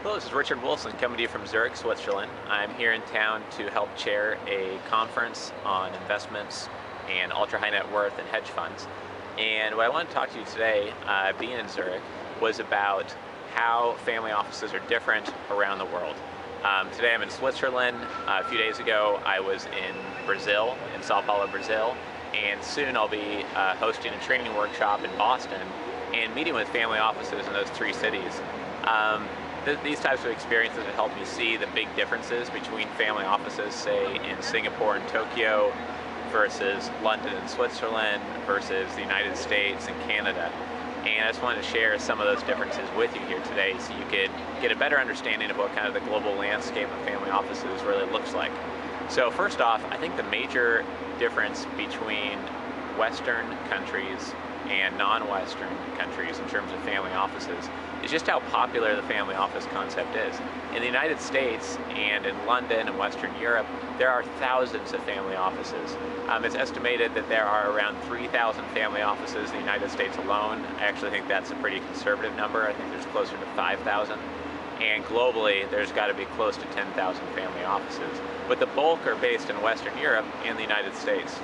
Hello, this is Richard Wilson coming to you from Zurich, Switzerland. I'm here in town to help chair a conference on investments and ultra high net worth and hedge funds. And what I want to talk to you today, being in Zurich, was about how family offices are different around the world. Today I'm in Switzerland. A few days ago I was in Brazil, in Sao Paulo, Brazil. And soon I'll be hosting a training workshop in Boston and meeting with family offices in those three cities. These types of experiences have helped me see the big differences between family offices, say in Singapore and Tokyo versus London and Switzerland versus the United States and Canada. And I just wanted to share some of those differences with you here today so you could get a better understanding of what kind of the global landscape of family offices really looks like. So first off, I think the major difference between Western countries and non-Western countries in terms of family offices is just how popular the family office concept is. In the United States and in London and Western Europe, there are thousands of family offices. It's estimated that there are around 3,000 family offices in the United States alone. I actually think that's a pretty conservative number. I think there's closer to 5,000. And globally, there's got to be close to 10,000 family offices. But the bulk are based in Western Europe and the United States.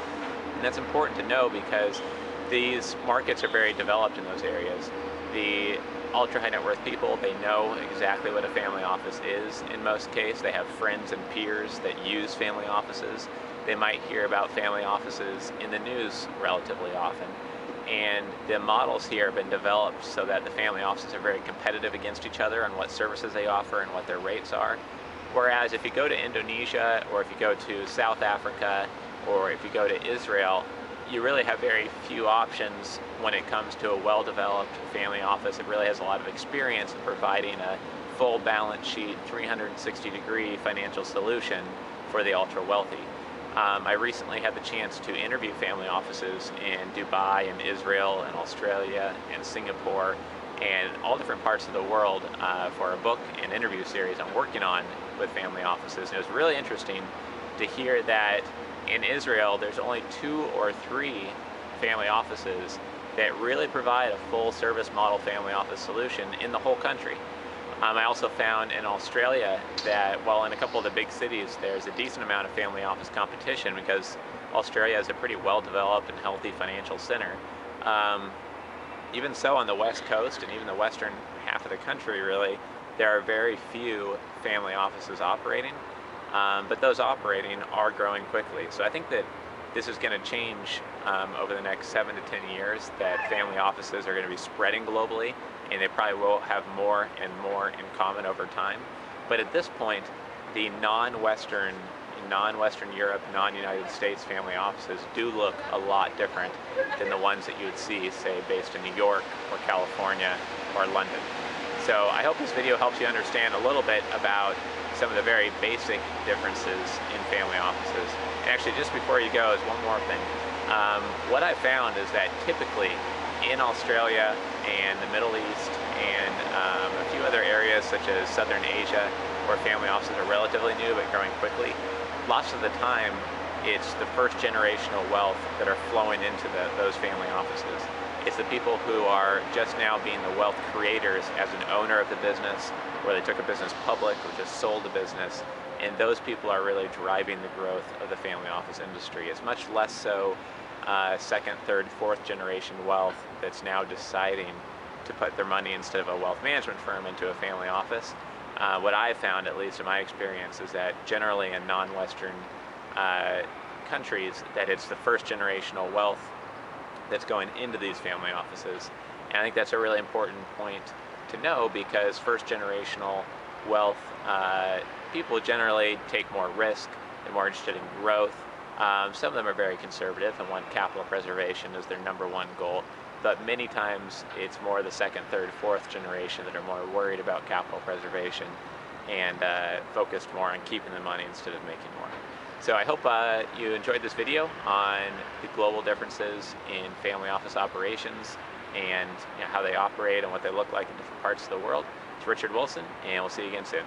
And that's important to know because these markets are very developed in those areas. The ultra high net worth people, they know exactly what a family office is in most cases. They have friends and peers that use family offices. They might hear about family offices in the news relatively often. And the models here have been developed so that the family offices are very competitive against each other on what services they offer and what their rates are. Whereas if you go to Indonesia, or if you go to South Africa, or if you go to Israel, you really have very few options when it comes to a well-developed family office. It really has a lot of experience in providing a full balance sheet, 360-degree financial solution for the ultra-wealthy. I recently had the chance to interview family offices in Dubai and Israel and Australia and Singapore and all different parts of the world for a book and interview series I'm working on with family offices. And it was really interesting to hear that in Israel, there's only 2 or 3 family offices that really provide a full service model family office solution in the whole country. I also found in Australia that while in a couple of the big cities there's a decent amount of family office competition because Australia is a pretty well developed and healthy financial center. Even so, on the West Coast and even the western half of the country really, there are very few family offices operating. But those operating are growing quickly. So I think that this is going to change over the next 7 to 10 years, that family offices are going to be spreading globally, and they probably will have more and more in common over time. But at this point, the non-Western Europe, non-United States family offices do look a lot different than the ones that you would see, say, based in New York or California or London. So I hope this video helps you understand a little bit about some of the very basic differences in family offices. And actually, just before you go, is one more thing. What I found is that typically in Australia and the Middle East and a few other areas such as Southern Asia, where family offices are relatively new but growing quickly, lots of the time it's the first generational wealth that are flowing into those family offices. It's the people who are just now being the wealth creators as an owner of the business, where they took a business public or just sold the business, and those people are really driving the growth of the family office industry. It's much less so second, third, fourth generation wealth that's now deciding to put their money instead of a wealth management firm into a family office. What I've found, at least in my experience, is that generally in non-Western countries, that it's the first generational wealth that's going into these family offices. And I think that's a really important point to know, because first generational wealth people generally take more risk, they're more interested in growth. Some of them are very conservative and want capital preservation as their #1 goal, but many times it's more the second, third, fourth generation that are more worried about capital preservation and focused more on keeping the money instead of making more. So I hope you enjoyed this video on the global differences in family office operations and how they operate and what they look like in different parts of the world. It's Richard Wilson, and we'll see you again soon.